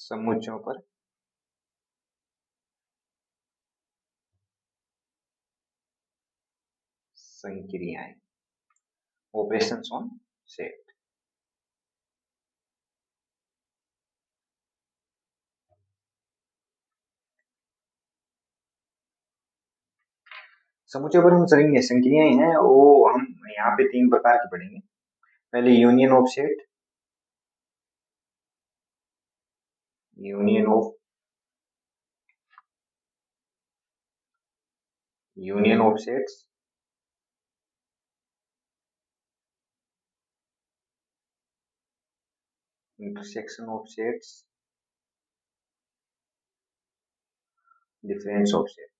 समुच्चयों पर संक्रियाएं। Operations on set. समुच्चयों पर हम करेंगे संक्रियाएं हैं वो हम यहाँ पे तीन प्रकार की पढ़ेंगे। पहले union of set, union of sets, intersection of sets, difference of sets.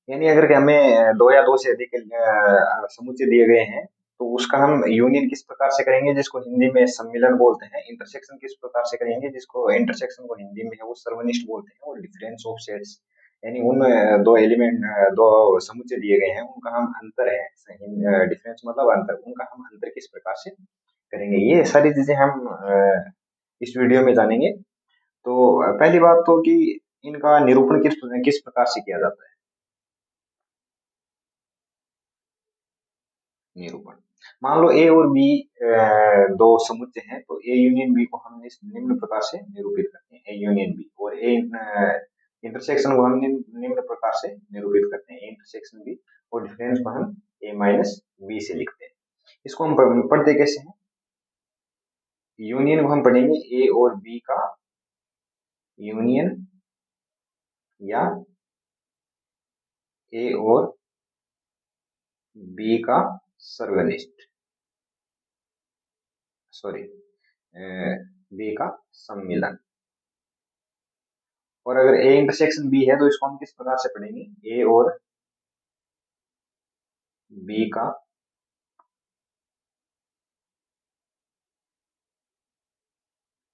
यानी अगर कि हमें दो या दो से अधिक समुच्चय दिए गए हैं तो उसका हम यूनियन किस प्रकार से करेंगे जिसको हिंदी में सम्मिलन बोलते हैं, इंटरसेक्शन किस प्रकार से करेंगे जिसको इंटरसेक्शन को हिंदी में है वो सर्वनिष्ठ बोलते हैं, और डिफरेंस ऑफ सेट्स यानी उन दो एलिमेंट दो समुच्चय दिए गए हैं उनका हम अंतर है, डिफरेंस मतलब अंतर, उनका हम अंतर किस प्रकार से करेंगे ये सारी चीजें हम इस वीडियो में जानेंगे। तो पहली बात तो कि इनका निरूपण किस किस प्रकार से किया जाता है। निरूपण, मान लो ए और बी दो समुच्चय हैं तो ए यूनियन बी को हम इस निम्न प्रकार से निरूपित करते हैं, ए यूनियन बी, और ए इंटरसेक्शन को हम निम्न प्रकार से निरूपित करते हैं, ए इंटरसेक्शन बी, और डिफरेंस को हम ए माइनस बी से लिखते हैं। इसको हम पढ़ते कैसे हैं, यूनियन को हम पढ़ेंगे ए और बी का यूनियन या ए और बी का सर्वनिष्ठ, सॉरी बी का सम्मिलन। और अगर ए इंटरसेक्शन बी है तो इसको हम किस प्रकार से पढ़ेंगे, ए और बी का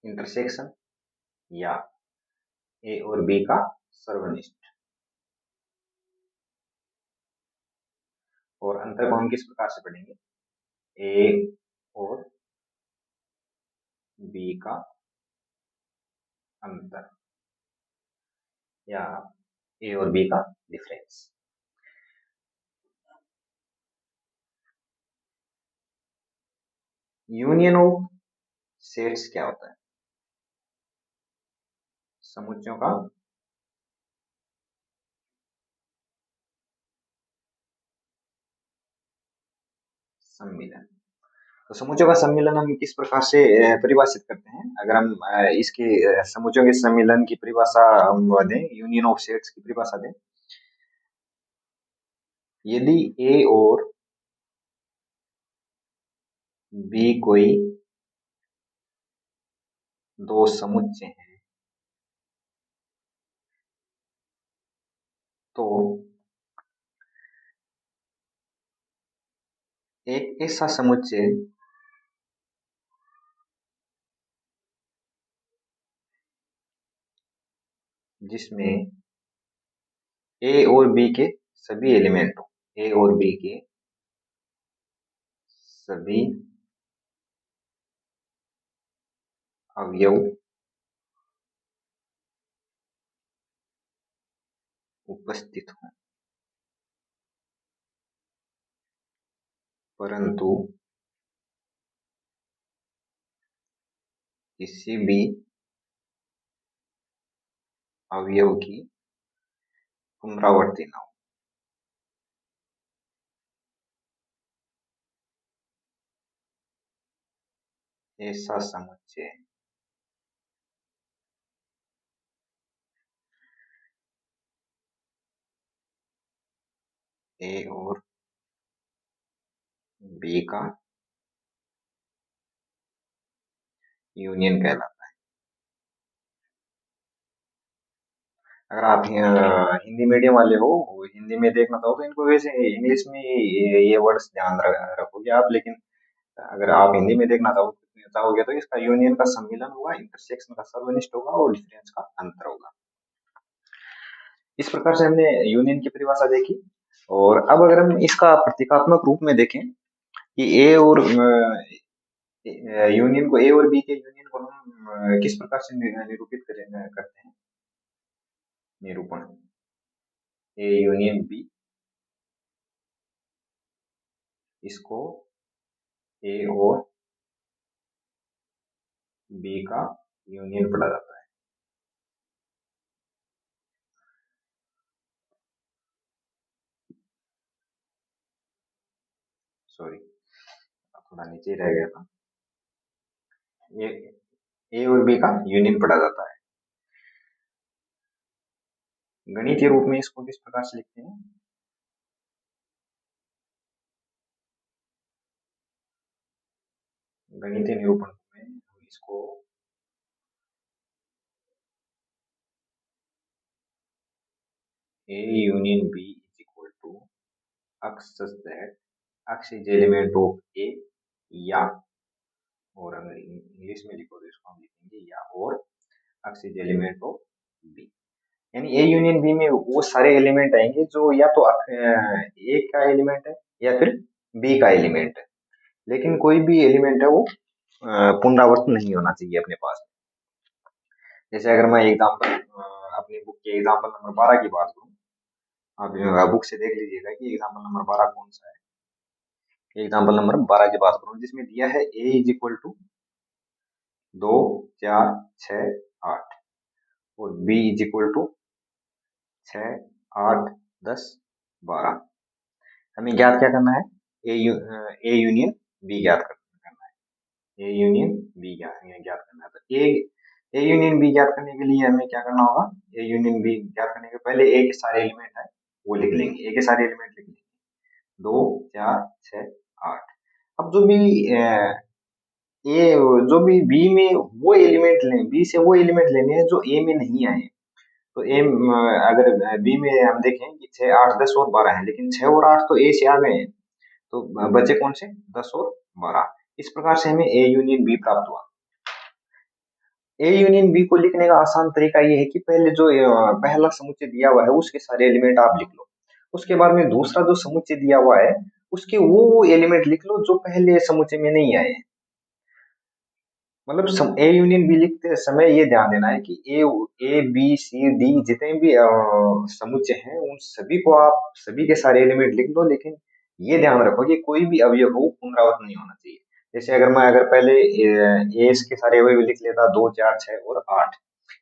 इंटरसेक्शन या ए और बी का सर्वनिष्ठ। और अंतर को हम किस प्रकार से पढ़ेंगे, ए और बी का अंतर या ए और बी का डिफरेंस। यूनियन ऑफ सेट्स क्या होता है, समुच्चयों का सम्मिलन। तो समुच्चयों का सम्मिलन हम किस प्रकार से परिभाषित करते हैं, अगर हम इसके समुच्चयों के सम्मिलन की परिभाषा हम दें, यूनियन ऑफ सेट्स की परिभाषा दें, यदि ए और बी कोई दो समुच्चय हैं तो एक ऐसा समुच्चय जिसमें ए और बी के सभी एलिमेंट हो, ए और बी के सभी अवयव उपस्थित हों, परंतु किसी भी अवयव की पुनरावृत्ति न हो। ऐसा समुच्चय ए और बी का यूनियन कहलाता है। अगर आप हिंदी मीडियम वाले हो, हिंदी में देखना चाहो तो इनको वैसे इंग्लिश में ये वर्ड्स ध्यान रखोगे आप, लेकिन अगर आप हिंदी में देखना चाहोगे तो इसका यूनियन का सम्मिलन होगा, इंटरसेक्शन का सर्वनिष्ठ होगा, और डिफरेंस का अंतर होगा। इस प्रकार से हमने यूनियन की परिभाषा देखी। और अब अगर हम इसका प्रतीकात्मक रूप में देखें कि ए और यूनियन को, ए और बी के यूनियन को हम किस प्रकार से निरूपित करते हैं, निरूपण, ए यूनियन बी, इसको ए और बी का यूनियन पढ़ा जाता है। सॉरी, थोड़ा नीचे रह गया था। ये ए और बी का यूनियन पढ़ा जाता है। गणितीय रूप में इसको किस प्रकार से लिखते हैं, गणितीय निरूपण में हम इसको A union B is equal to x such that x is element of A, या, और अगर इंग्लिश में लिखो तो इसको हम लिखेंगे या और x is element of B। यानी ए यूनियन बी में वो सारे एलिमेंट आएंगे जो या तो ए का एलिमेंट है या फिर बी का एलिमेंट है, लेकिन कोई भी एलिमेंट है वो पुनरावर्तन नहीं होना चाहिए अपने पास। जैसे अगर मैं एग्जांपल अपनी बुक के एग्जांपल नंबर 12 की बात करूं, आप बुक से देख लीजिएगा कि एग्जांपल नंबर 12 कौन सा है। एग्जांपल नंबर 12 की बात करूं जिसमें दिया है ए इज इक्वल टू 2, 4, 6, 8 और बी इज इक्वल टू 6, 8, 10, 12। हमें ज्ञात क्या करना है, ए यूनियन बी ज्ञात करना है। ए यूनियन बी ज्ञात करना है। तो ए यूनियन बी ज्ञात करने के लिए हमें क्या करना होगा, ए यूनियन बी ज्ञात करने के पहले ए के सारे एलिमेंट है वो लिख लेंगे, ए के सारे एलिमेंट लिख लेंगे, 2, 4, 6, 8। अब ए जो भी बी में वो एलिमेंट लें, बी से वो एलिमेंट लेने हैं जो ए में नहीं आए। तो ए अगर बी में हम देखें कि 6, 8, 10 और 12 है, लेकिन 6 और 8 तो ए से आ गए हैं, तो बचे कौन से, 10 और 12। इस प्रकार से हमें ए यूनियन बी प्राप्त हुआ। ए यूनियन बी को लिखने का आसान तरीका ये है कि पहले जो पहला समुच्चय दिया हुआ है उसके सारे एलिमेंट आप लिख लो, उसके बाद में दूसरा जो समुच्चय दिया हुआ है उसके वो एलिमेंट लिख लो जो पहले समुच्चय में नहीं आए हैं। मतलब ए यूनियन बी लिखते समय ये ध्यान देना है कि ए बी सी डी जितने भी समुच्चय हैं उन सभी को आप सभी के सारे एलिमेंट लिख लो, लेकिन ये ध्यान रखो कि कोई भी अवयव हो पुनरावृत्त नहीं होना चाहिए। जैसे अगर पहले ए के सारे अवयव लिख लेता 2, 4, 6 और 8,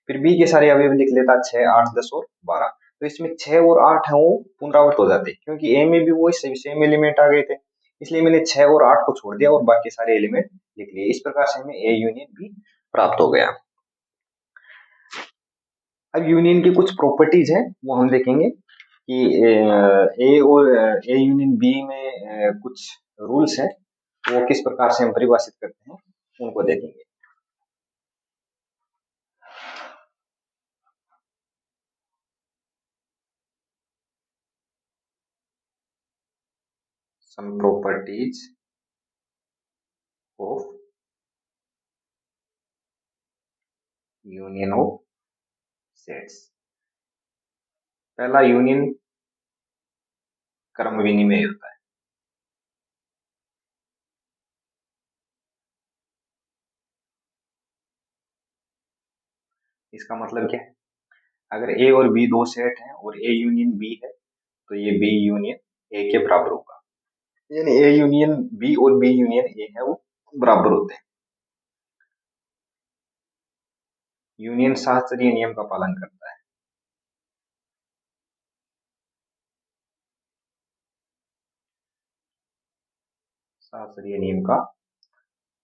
फिर बी के सारे अवयव लिख लेता 6, 8, 10 और 12, तो इसमें 6 और 8 है वो पुनरावृत्त हो जाते क्योंकि ए में भी वो सेम एलिमेंट आ गए थे। इसलिए मैंने 6 और 8 को छोड़ दिया और बाकी सारे एलिमेंट लिख लिए। इस प्रकार से हमें ए यूनियन बी प्राप्त हो गया। अब यूनियन की कुछ प्रॉपर्टीज है वो हम देखेंगे कि ए यूनियन बी में कुछ रूल्स हैं वो किस प्रकार से हम परिभाषित करते हैं उनको देखेंगे। Some properties of union of sets. पहला यूनियन क्रम विनिमय होता है। इसका मतलब क्या है, अगर ए और बी दो सेट हैं और ए यूनियन बी है तो ये बी यूनियन ए के बराबर होगा, यानी ए यूनियन बी और बी यूनियन ए है वो बराबर होते हैं। यूनियन शास्त्रीय नियम का पालन करता है। शास्त्रीय नियम का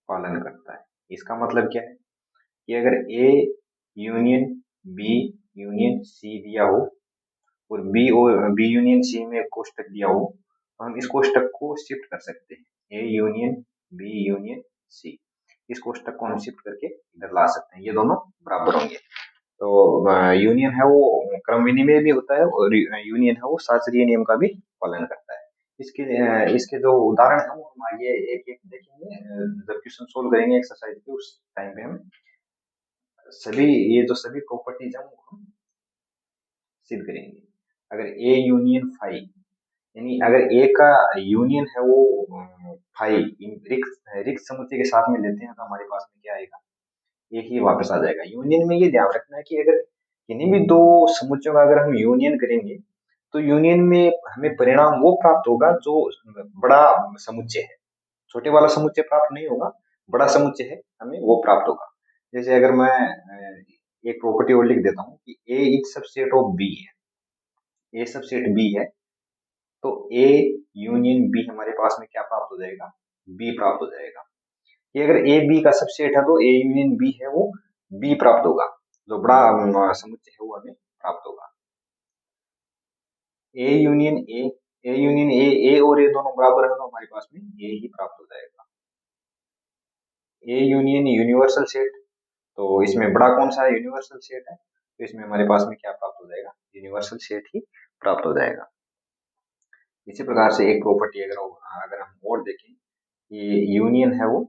पालन करता है। इसका मतलब क्या है कि अगर A union B union C दिया हो और बी यूनियन सी में कोष्टक दिया हो तो हम इस कोष्टक को शिफ्ट कर सकते हैं। A union B union C, इस कोष्टक को हम शिफ्ट करके इधर ला सकते हैं, ये दोनों बराबर होंगे। तो यूनियन है वो क्रम विनिमय भी होता है और यूनियन है वो शास्त्रीय नियम का भी पालन करता है। इसके जो उदाहरण है वो हम आगे एक एक देखेंगे जब क्वेश्चन सोल्व करेंगे एक्सरसाइज के उस टाइम पे हम सभी ये जो सभी प्रॉपर्टीज हैं वो हम सिद्ध करेंगे। अगर ए यूनियन फाइव, यानी अगर ए का यूनियन है वो फाइव रिक्त रिक्त समुच्चय के साथ में लेते हैं तो हमारे पास में क्या आएगा, एक ही वापस आ जाएगा। यूनियन में ये ध्यान रखना है कि अगर किन्हीं भी दो समुच्चयों का अगर हम यूनियन करेंगे तो यूनियन में हमें परिणाम वो प्राप्त होगा जो बड़ा समुच्चय है, छोटे वाला समुच्चय प्राप्त नहीं होगा, बड़ा समुच्चय है हमें वो प्राप्त होगा। जैसे अगर मैं एक प्रॉपर्टी और लिख देता हूँ कि ए इज सबसेट ऑफ बी है, ए सबसेट बी है, तो ए यूनियन बी हमारे पास में क्या प्राप्त हो जाएगा, बी प्राप्त हो जाएगा। कि अगर ए बी का सबसेट है तो ए यूनियन बी है वो बी प्राप्त होगा, जो बड़ा समुच्चय है वो हमें प्राप्त होगा। A union A, A union A और ए दोनों बराबर है तो हमारे पास में ए ही प्राप्त हो जाएगा। ए यूनियन यूनिवर्सल सेट, तो इसमें बड़ा कौन सा यूनिवर्सल सेट है, तो इसमें हमारे पास में क्या प्राप्त हो जाएगा, यूनिवर्सल सेट ही प्राप्त हो जाएगा। इसी प्रकार से एक प्रॉपर्टी अगर अगर हम और देखें, ये यूनियन है वो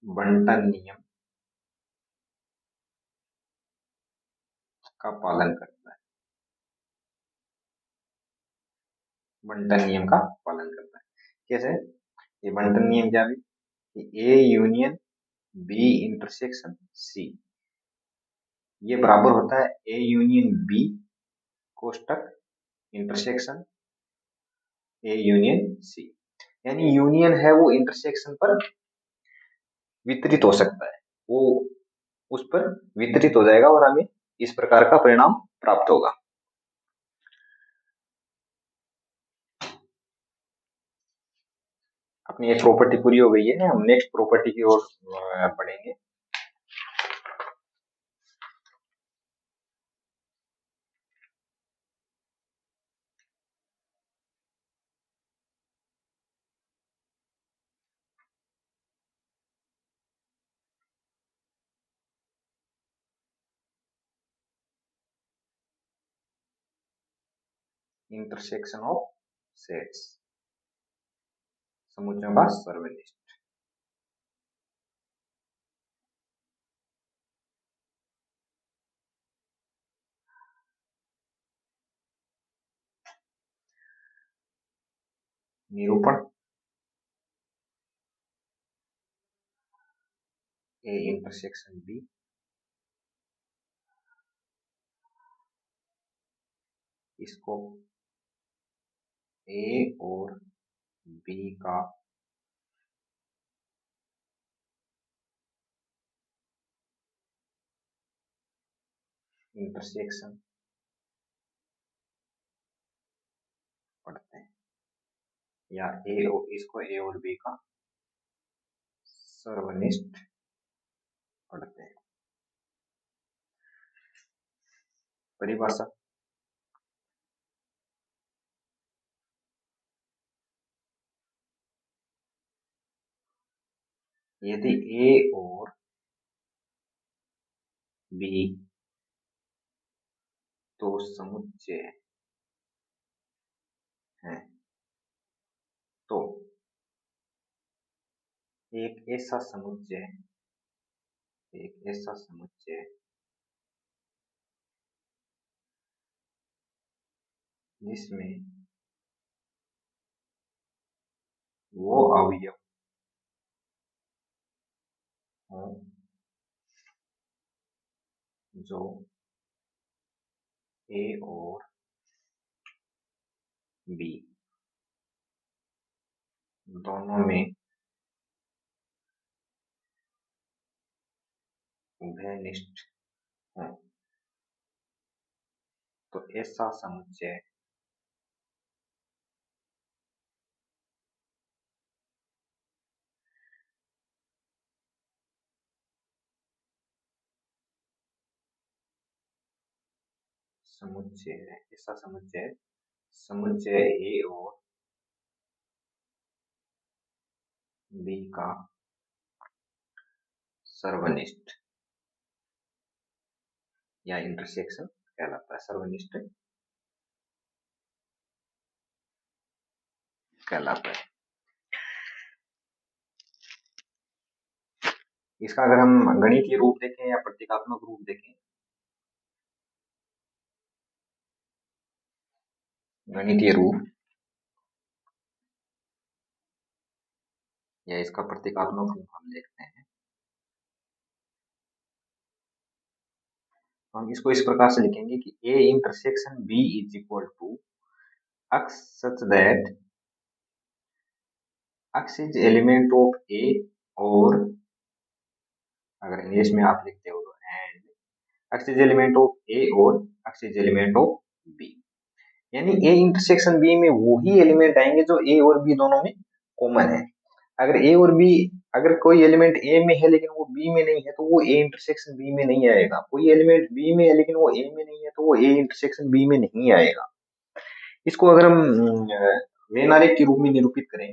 बंटन नियम का पालन करता है, बंटन नियम का पालन करता है। कैसे, ये बंटन नियम क्या है कि A union B intersection C, ये बराबर होता है ए यूनियन बी कोष्टक इंटरसेक्शन ए यूनियन सी। यानी यूनियन है वो इंटरसेक्शन पर वितरित हो सकता है, वो उस पर वितरित हो जाएगा और हमें इस प्रकार का परिणाम प्राप्त होगा। अपनी एक प्रॉपर्टी पूरी हो गई है, हम नेक्स्ट प्रॉपर्टी की ओर बढ़ेंगे। इंटरसेक्शन ऑफ सेट्स, समुच्चयों का सर्वनिष्ठ निरूपण। ए इंटरसेक्शन बी, इसको ए और बी का इंटरसेक्शन पढ़ते हैं, या ए और इसको ए और बी का सर्वनिष्ठ पढ़ते हैं। परिभाषा, यदि ए और बी तो समुच्चय हैं, तो एक ऐसा समुच्चय जिसमें वो अवयव हों जो ए और बी दोनों में उभयनिष्ठ हों, तो ऐसा समुच्चय समुच्चय है। ऐसा समुच्चय समुच्चय ए और बी का सर्वनिष्ठ या इंटरसेक्शन कहलाता है, सर्वनिष्ठ कहलाता है। इसका अगर हम गणितीय रूप देखें या प्रतीकात्मक रूप देखें, गणितीय रूप या इसका प्रतीकात्मक रूप हम देखते हैं, तो हम इसको इस प्रकार से लिखेंगे कि A intersection B is equal to x such that x is element of A, और अगर इंग्लिश में आप लिखते हो तो and x is element of A और x is element of B, यानी ए इंटरसेक्शन बी में वो ही एलिमेंट आएंगे जो ए और बी दोनों में कॉमन है। अगर ए और बी, अगर कोई एलिमेंट ए में है लेकिन वो बी में नहीं है तो वो ए इंटरसेक्शन बी में नहीं आएगा। कोई एलिमेंट बी में है लेकिन वो ए में नहीं है तो वो ए इंटरसेक्शन बी में नहीं आएगा। इसको अगर हम वेन आरेख के रूप में निरूपित करें,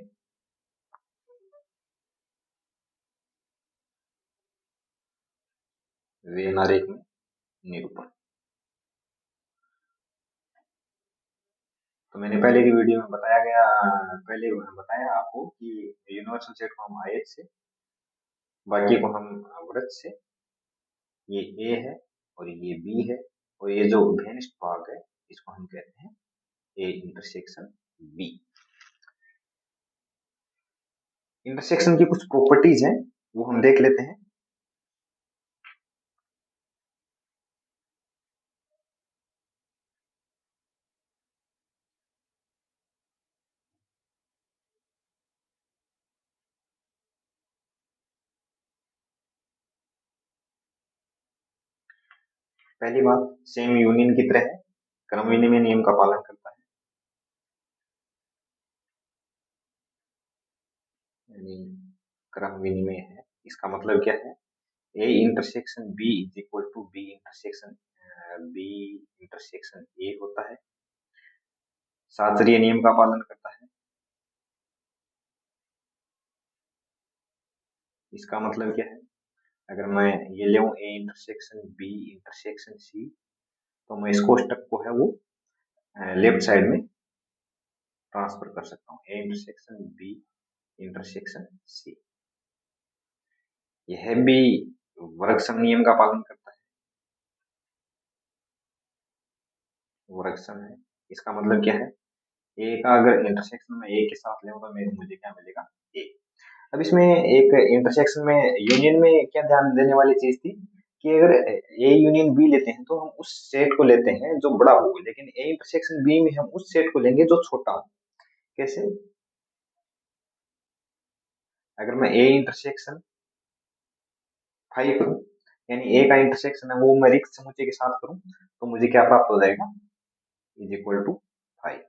वेन आरेख में निरूपण, तो मैंने पहले की वीडियो में पहले बताया आपको कि यूनिवर्सल सेट को हम आयत से, बाकी को हम वृत्त से, ये ए है और ये बी है, और ये जो भेनिष्ठ भाग है इसको हम कहते हैं ए इंटरसेक्शन बी। इंटरसेक्शन की कुछ प्रॉपर्टीज हैं वो हम देख लेते हैं। पहली बात, सेम यूनियन की तरह है, क्रम विनिमय नियम का पालन करता है, यानी क्रम विनिमय है। इसका मतलब क्या है, A intersection B is equal to B intersection A होता है, शास्त्रीय नियम का पालन करता है। इसका मतलब क्या है, अगर मैं ये ले A intersection B intersection C, तो मैं इस कोष्टक को है वो लेफ्ट साइड में ट्रांसफर कर सकता हूँ, A intersection B intersection C. यह भी वर्ग सम नियम का पालन करता है, वर्ग सम है। इसका मतलब क्या है, ए का अगर इंटरसेक्शन में ए के साथ ले तो मुझे क्या मिलेगा, ए। अब इसमें एक इंटरसेक्शन में यूनियन में क्या ध्यान देने वाली चीज थी कि अगर ए यूनियन बी लेते हैं तो हम उस सेट को लेते हैं जो बड़ा हो, लेकिन ए इंटरसेक्शन बी में हम उस सेट को लेंगे जो छोटा हो। कैसे, अगर मैं ए इंटरसेक्शन फाइव करूं, यानी ए का इंटरसेक्शन है वो मैं रिक्त समुच्चय के साथ करूं, तो मुझे क्या प्राप्त हो जाएगा, इज इक्वल टू फाइव,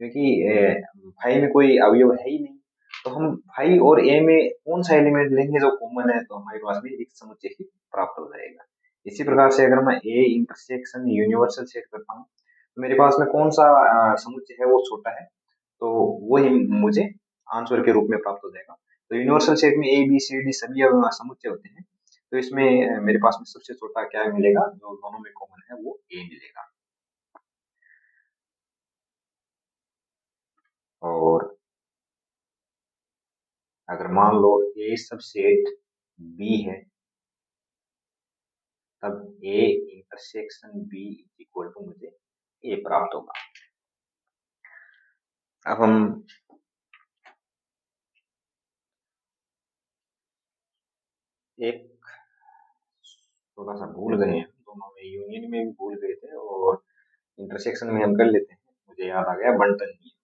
क्योंकि फाइव में कोई अवयव है ही नहीं, तो हम फाइव और ए में कौन सा एलिमेंट लेंगे जो कॉमन है, तो हमारे पास में रिक्त समुच्चय ही प्राप्त हो जाएगा। इसी प्रकार से अगर मैं ए इंटरसेक्शन यूनिवर्सल सेट करता हूँ तो मेरे पास में कौन सा समुच्चय है वो छोटा है, तो वो ही मुझे आंसर के रूप में प्राप्त हो जाएगा। तो यूनिवर्सल सेट में ए बी सी डी सभी समुच्चय होते हैं, तो इसमें मेरे पास में सबसे छोटा क्या मिलेगा, जो दोनों में कॉमन है वो ए मिलेगा। और अगर मान लो ए सबसेट बी है, तब A intersection B equal to मुझे ए प्राप्त होगा। अब हम एक थोड़ा सा भूल गए हैं, दोनों में यूनियन में भी भूल गए थे और इंटरसेक्शन में हम कर लेते हैं। मुझे याद आ गया बंटन नियम,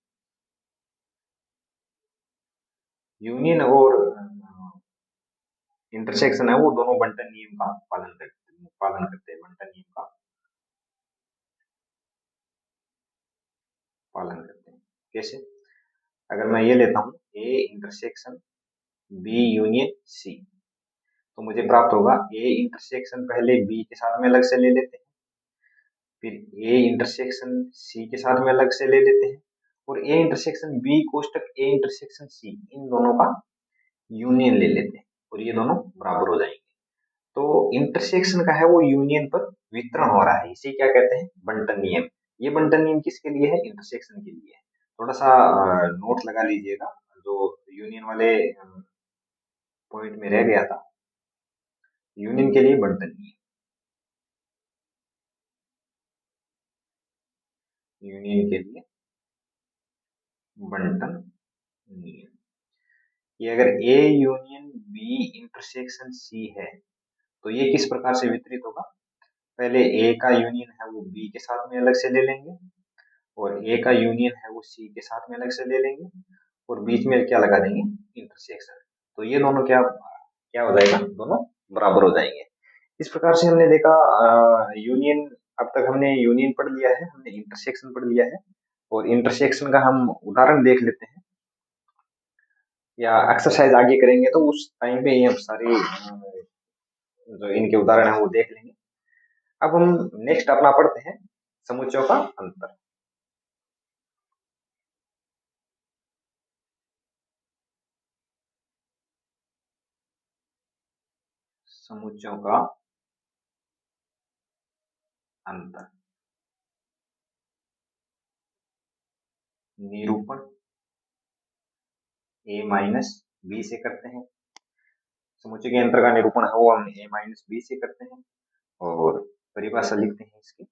यूनियन और इंटरसेक्शन है वो दोनों बंटन नियम का पालन करते हैं, बंटन नियम का पालन करते हैं। कैसे, अगर मैं ये लेता हूँ A intersection B union C, तो मुझे प्राप्त होगा ए इंटरसेक्शन पहले बी के साथ में अलग से ले लेते हैं, फिर ए इंटरसेक्शन सी के साथ में अलग से ले लेते हैं, और ए इंटरसेक्शन बी कोष्टक ए इंटरसेक्शन सी, इन दोनों का यूनियन ले लेते हैं और ये दोनों बराबर हो जाएंगे। तो इंटरसेक्शन का है वो यूनियन पर वितरण हो रहा है, इसे क्या कहते हैं, बंटन नियम। ये बंटन नियम किसके लिए है, इंटरसेक्शन के लिए है। थोड़ा सा नोट लगा लीजिएगा, जो यूनियन वाले पॉइंट में रह गया था यूनियन के लिए बंटन नियम, यूनियन के लिए बंटन नियम। ये अगर A union B intersection C है तो ये किस प्रकार से वितरित होगा। पहले ए का यूनियन है वो बी के साथ में अलग से ले लेंगे, और ए का यूनियन है वो सी के साथ में अलग से ले लेंगे, और बीच में क्या लगा देंगे, इंटरसेक्शन। तो ये दोनों क्या क्या हो जाएगा, दोनों बराबर हो जाएंगे। इस प्रकार से हमने देखा यूनियन, अब तक हमने यूनियन पढ़ लिया है, हमने इंटरसेक्शन पढ़ लिया है, और इंटरसेक्शन का हम उदाहरण देख लेते हैं या एक्सरसाइज आगे करेंगे तो उस टाइम पे ये हम सारी जो इनके उदाहरण है वो देख लेंगे। अब हम नेक्स्ट अपना पढ़ते हैं समुच्चयों का अंतर। समुच्चयों का अंतर, निरूपण ए माइनस बी से करते हैं। समुच्चय के अंतर का निरूपण है वो हम ए माइनस बी से करते हैं, और परिभाषा लिखते हैं इसकी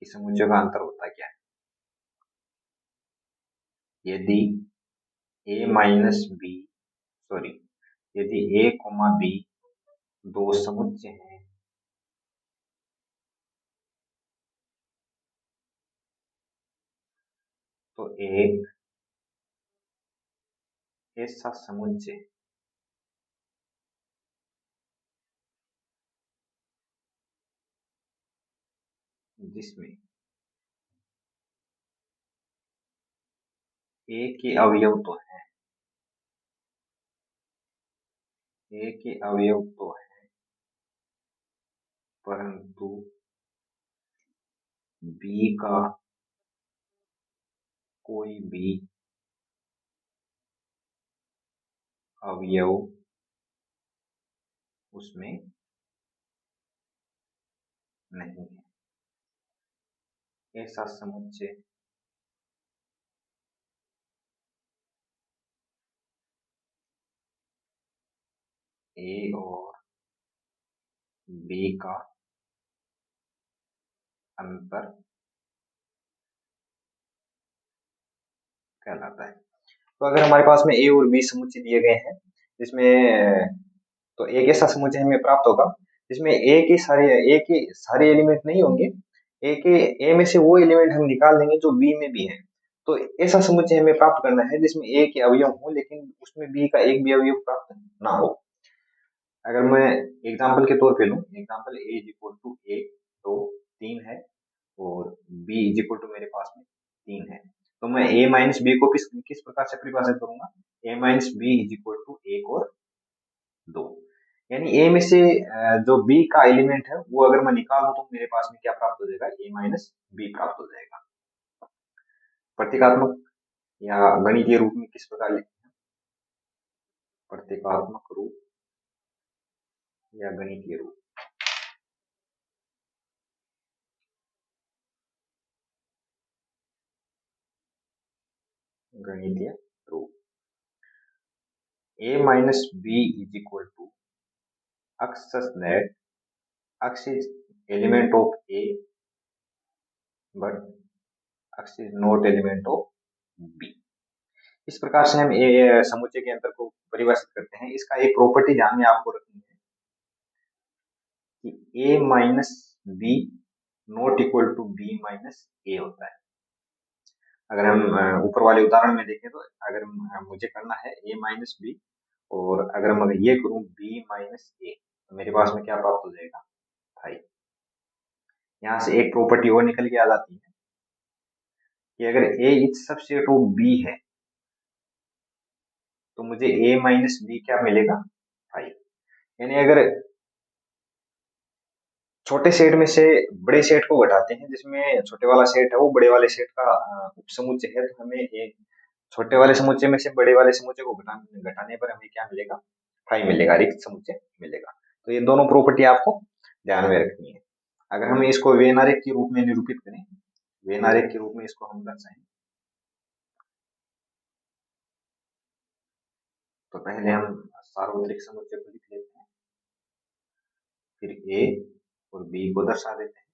कि समुच्चय का अंतर होता क्या है। यदि ए माइनस बी, सॉरी, यदि ए कोमा बी दो समुच्चय हैं तो एक ऐसा समुच्चय जिसमें ए के अवयव तो है, ए के अवयव तो है, परंतु बी का कोई भी अवयव उसमें नहीं है। ऐसा समुच्चय ए और बी का अंतर कहलाता है। तो अगर हमारे पास में ए और बी समुच्चय दिए गए हैं जिसमें, तो एक ऐसा समुच्चय हमें प्राप्त होगा जिसमें ए के सारे एलिमेंट नहीं होंगे, ए के ए में से वो एलिमेंट हम निकाल देंगे जो बी में भी है। तो ऐसा समुच्चय हमें प्राप्त करना है जिसमें ए के अवयव हो लेकिन उसमें बी का एक भी अवयव प्राप्त ना हो। अगर मैं एग्जाम्पल के तौर पे लूं, example A is equal to एक, दो, तीन है, और बी इज इक्वल टू मेरे पास में तीन है, तो मैं ए माइनस बी को किस प्रकार से परिभाषित करूंगा, A minus B is equal to एक और दो। यानी ए में से जो बी का एलिमेंट है वो अगर मैं निकाल दूं तो मेरे पास में क्या प्राप्त हो जाएगा, ए माइनस बी प्राप्त हो जाएगा। प्रतीकात्मक या गणितीय रूप में किस प्रकार लिखते हैं, प्रतीकात्मक रूप या गणितीय रूप। गणितीय रूप a minus b is equal to x such that x is element of a but x is not element of b। इस प्रकार से हम ए समुच्चय के अंतर को परिभाषित करते हैं। इसका एक प्रॉपर्टी ध्यान में आपको रखनी है कि a minus B not equal to b minus A होता है। अगर हम ऊपर वाले उदाहरण में देखें तो अगर मुझे करना है a माइनस बी, और अगर मैं ये करूं b माइनस ए, तो मेरे पास में क्या प्राप्त हो जाएगा, 5। यहाँ से एक प्रॉपर्टी और निकल के आ जाती है कि अगर a is subset of b है तो मुझे a माइनस बी क्या मिलेगा, 5। यानी अगर छोटे सेट में से बड़े सेट को घटाते हैं जिसमें छोटे वाला सेट है वो बड़े वाले सेट का उपसमुच्चय है, तो हमें एक छोटे वाले समुच्चय में से बड़े वाले समुच्चय को घटाने पर हमें क्या मिलेगा, 5 मिलेगा, रिक्त समुच्चय मिलेगा। तो ये दोनों प्रॉपर्टी आपको ध्यान में रखनी है। अगर हम इसको वेन आरेख के रूप में निरूपित करें, वेन आरेख के रूप में इसको हम दर्शाएं, तो पहले हम सार्वत्रिक समुच्चय को लिख लेते हैं। फिर ए और बी को दर्शा देते हैं।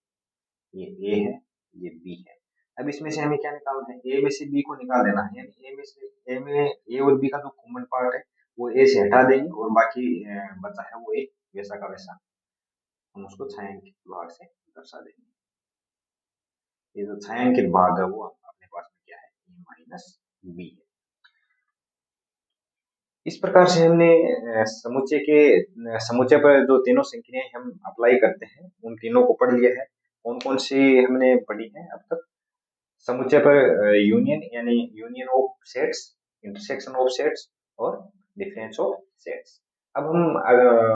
ये ए है, ये बी है। अब इसमें से हमें क्या निकालना है, ए में से बी को निकाल देना है, यानी ए और बी का जो कॉमन पार्ट है वो ए से हटा देंगे और बाकी बचा है वो ए वैसा का वैसा हम उसको छायांकित भाग से दर्शा देंगे। ये जो छायांकित भाग है वो अपने पास में क्या है, ए माइनस बी है। इस प्रकार से हमने समुच्चय पर जो तीनों संख्याएं हम अप्लाई करते हैं उन तीनों को पढ़ लिया है। कौन कौन सी हमने पढ़ी है अब तक? समुच्चय पर यूनियन यानी union of sets, intersection of sets और डिफरेंस ऑफ सेट्स। अब हम